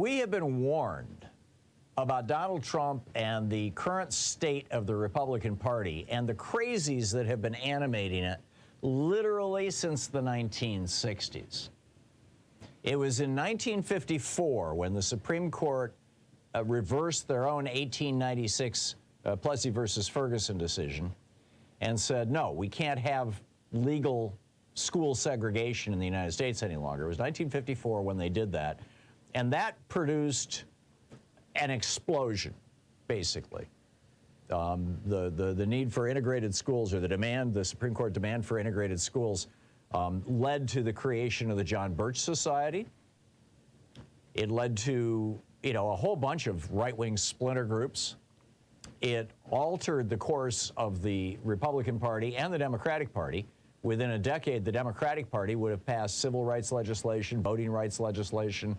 We have been warned about Donald Trump and the current state of the Republican Party and the crazies that have been animating it literally since the 1960s. It was in 1954 when the Supreme Court reversed their own 1896 Plessy versus Ferguson decision and said, no, we can't have legal school segregation in the United States any longer. It was 1954 when they did that. And that produced an explosion, basically. The need for integrated schools, or the Supreme Court demand for integrated schools, led to the creation of the John Birch Society. It led to, a whole bunch of right-wing splinter groups. It altered the course of the Republican Party and the Democratic Party. Within a decade, the Democratic Party would have passed civil rights legislation, voting rights legislation,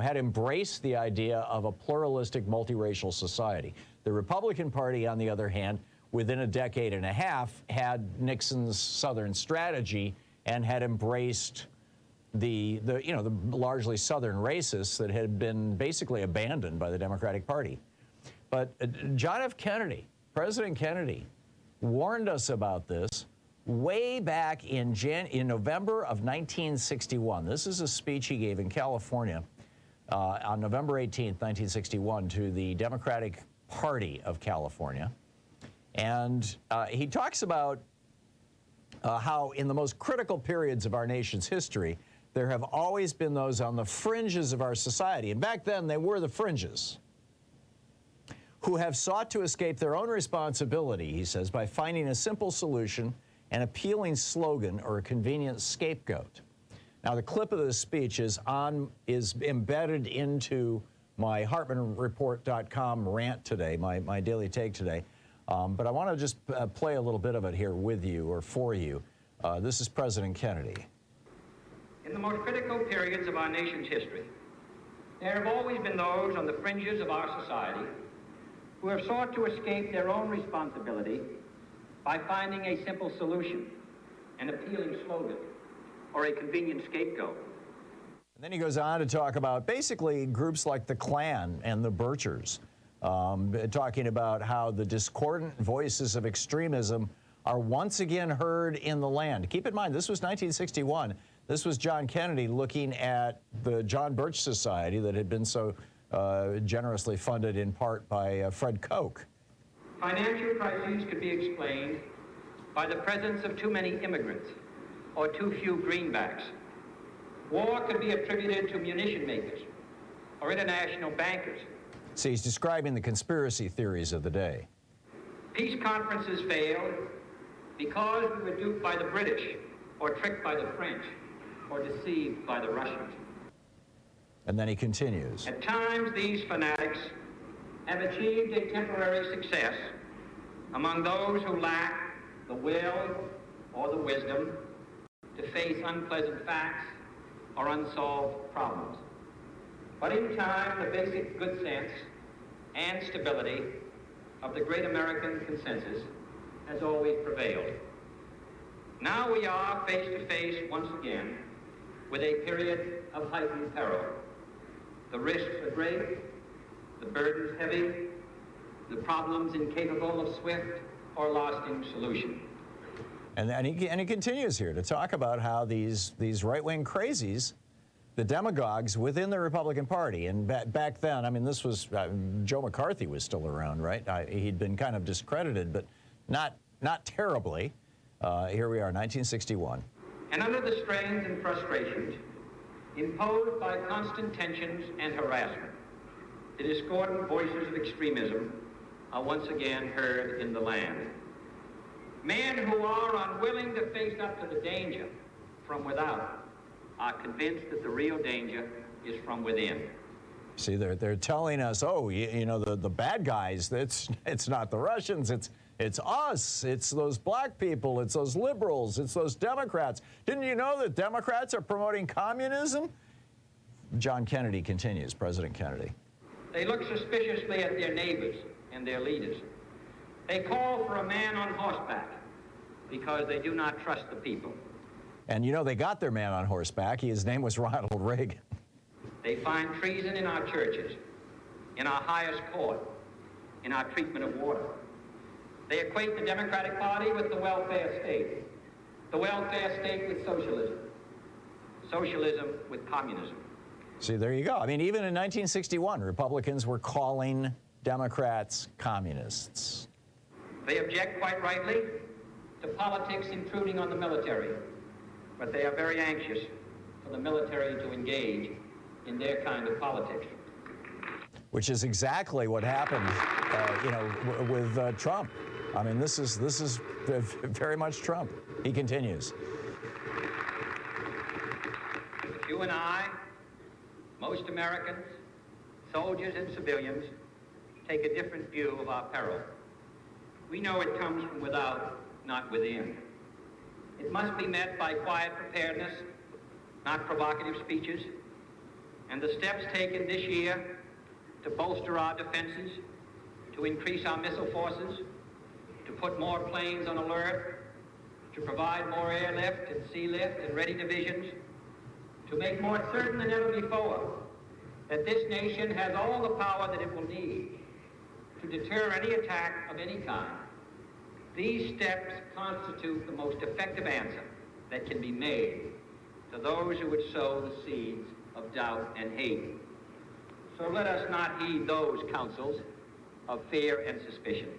had embraced the idea of a pluralistic, multiracial society. The Republican Party, on the other hand, within a decade and a half, had Nixon's Southern strategy and had embraced the largely Southern racists that had been basically abandoned by the Democratic Party. But John F. Kennedy, President Kennedy, warned us about this way back in November of 1961. This is a speech he gave in California on November 18th, 1961, to the Democratic Party of California. And he talks about how in the most critical periods of our nation's history, there have always been those on the fringes of our society, and back then they were the fringes, who have sought to escape their own responsibility, he says, by finding a simple solution, an appealing slogan, or a convenient scapegoat. Now, the clip of this speech is embedded into my HartmannReport.com rant today, my daily take today. But I want to just play a little bit of it here with you, or for you. This is President Kennedy. In the most critical periods of our nation's history, there have always been those on the fringes of our society who have sought to escape their own responsibility by finding a simple solution, an appealing slogan, or a convenient scapegoat. And then he goes on to talk about basically groups like the Klan and the Birchers, talking about how the discordant voices of extremism are once again heard in the land. Keep in mind, this was 1961. This was John Kennedy looking at the John Birch Society that had been so generously funded in part by Fred Koch. Financial crises could be explained by the presence of too many immigrants or too few greenbacks. War could be attributed to munition makers or international bankers. See, he's describing the conspiracy theories of the day. Peace conferences failed because we were duped by the British, or tricked by the French, or deceived by the Russians. And then he continues. At times, these fanatics have achieved a temporary success among those who lack the will or the wisdom to face unpleasant facts or unsolved problems. But in time, the basic good sense and stability of the great American consensus has always prevailed. Now we are face to face once again with a period of heightened peril. The risks are great, the burdens heavy, the problems incapable of swift or lasting solution. And he continues here to talk about how these right-wing crazies, the demagogues within the Republican Party, and back then, I mean, this was, Joe McCarthy was still around, right? He'd been kind of discredited, but not terribly. Here we are, 1961. And under the strains and frustrations imposed by constant tensions and harassment, the discordant voices of extremism are once again heard in the land. Men who are unwilling to face up to the danger from without are convinced that the real danger is from within. See, they're telling us, oh, the bad guys, it's not the Russians, it's us, it's those black people, it's those liberals, it's those Democrats. Didn't you know that Democrats are promoting communism? John Kennedy continues, President Kennedy. They look suspiciously at their neighbors and their leaders. They call for a man on horseback because they do not trust the people. And they got their man on horseback. His name was Ronald Reagan. They find treason in our churches, in our highest court, in our treatment of water. They equate the Democratic Party with the welfare state, the welfare state with socialism, socialism with communism. See, there you go. I mean, even in 1961, Republicans were calling Democrats communists. They object quite rightly to politics intruding on the military, but they are very anxious for the military to engage in their kind of politics. Which is exactly what happened, with Trump. I mean, this is very much Trump. He continues. But you and I, most Americans, soldiers and civilians, take a different view of our peril. We know it comes from without, not within. It must be met by quiet preparedness, not provocative speeches, and the steps taken this year to bolster our defenses, to increase our missile forces, to put more planes on alert, to provide more airlift and sea lift and ready divisions, to make more certain than ever before that this nation has all the power that it will need to deter any attack of any kind. These steps constitute the most effective answer that can be made to those who would sow the seeds of doubt and hate. So let us not heed those counsels of fear and suspicion.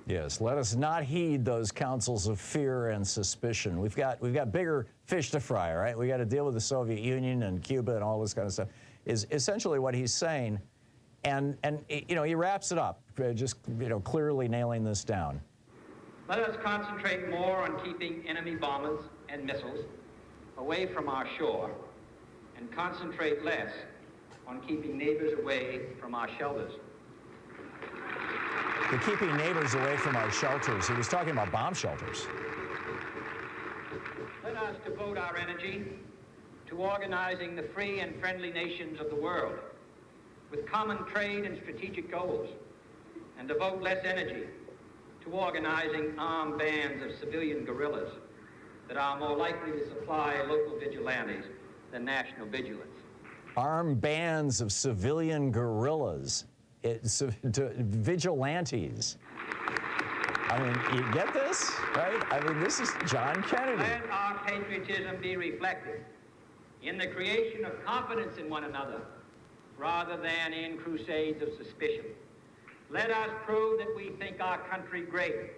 Yes, let us not heed those counsels of fear and suspicion. We've got bigger fish to fry, right? We got to deal with the Soviet Union and Cuba and all this kind of stuff. Is essentially what he's saying, and he wraps it up, just clearly nailing this down. Let us concentrate more on keeping enemy bombers and missiles away from our shore, and concentrate less on keeping neighbors away from our shelters. We're keeping neighbors away from our shelters. He was talking about bomb shelters. Let us devote our energy to organizing the free and friendly nations of the world with common trade and strategic goals, and devote less energy to organizing armed bands of civilian guerrillas that are more likely to supply local vigilantes than national vigilance. Armed bands of civilian guerrillas. Vigilantes. I mean, you get this, right? I mean, this is John Kennedy. Let our patriotism be reflected in the creation of confidence in one another rather than in crusades of suspicion. Let us prove that we think our country great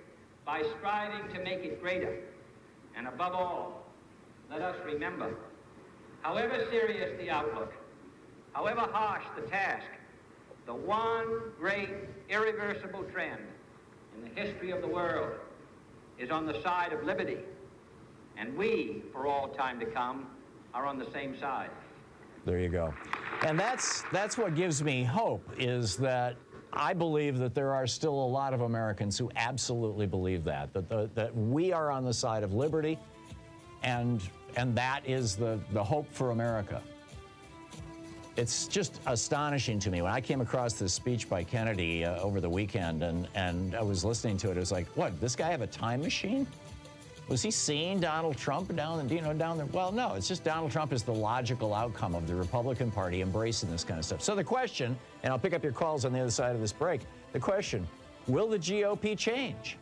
by striving to make it greater. And above all, let us remember, however serious the outlook, however harsh the task, the one great irreversible trend in the history of the world is on the side of liberty. And we, for all time to come, are on the same side. There you go. And that's what gives me hope, is that I believe that there are still a lot of Americans who absolutely believe that we are on the side of liberty, and that is the hope for America. It's just astonishing to me. When I came across this speech by Kennedy over the weekend, and I was listening to it, it was like, what, this guy have a time machine? Was he seeing Donald Trump down there? Well, no, it's just Donald Trump is the logical outcome of the Republican Party embracing this kind of stuff. So the question, and I'll pick up your calls on the other side of this break, the question, will the GOP change?